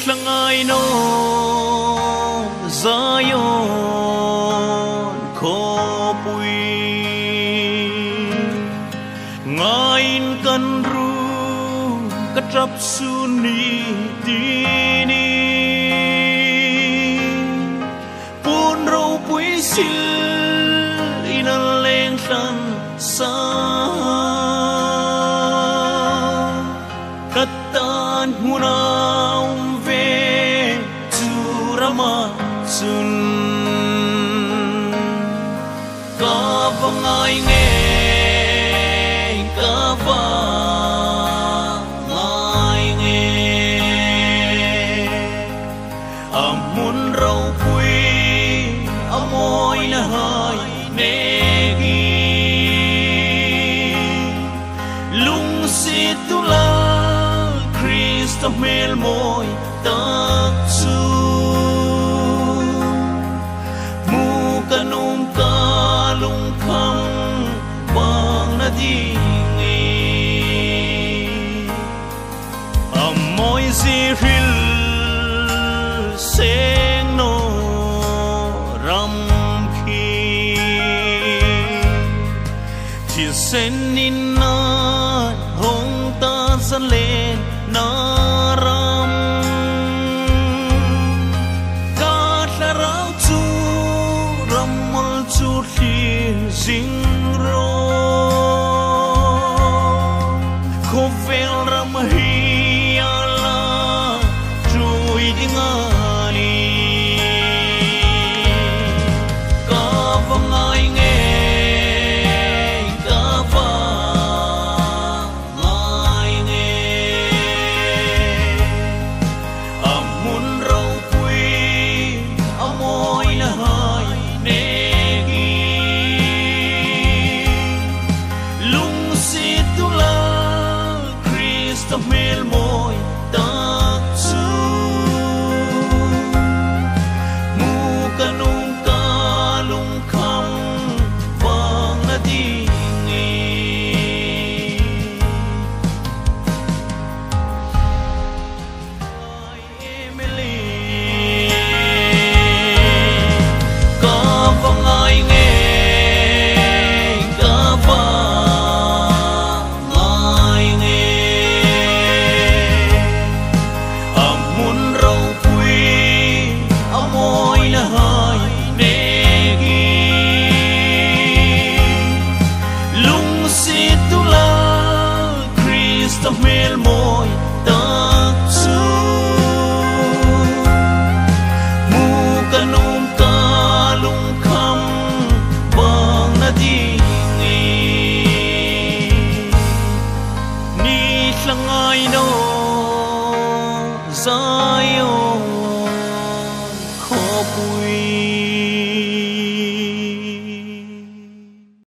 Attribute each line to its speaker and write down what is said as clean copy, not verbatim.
Speaker 1: Slangai no Zion khopui ngain kan ru katrap suni tini pun ro pui sil inan leng san sa katan hunau ve turama sun ka vangai nge ka vangai nge amun rau pui amoy na hai negi lung si tulal Cristo mel moy tak su mu kanum kalung kham bang na dingi amoy ziril seng no ram khi thì sen in na hong ta san lên na ram ka tharau chu ramol chu thi jing ro khovel ram hi ala trui dingani ka vangai nge ka vangai nge amun rau pui amoy na hai negi lung si tulal Cristo mel moy tak su mu kanung kalung kham bang na dingi Emily ka vangai nge ka vangai nge amun rau pui amoy na hai negi lung si tulal Cristo mel moy tak su mu kanum kalung kham bang na dingi ni tlangai no Zion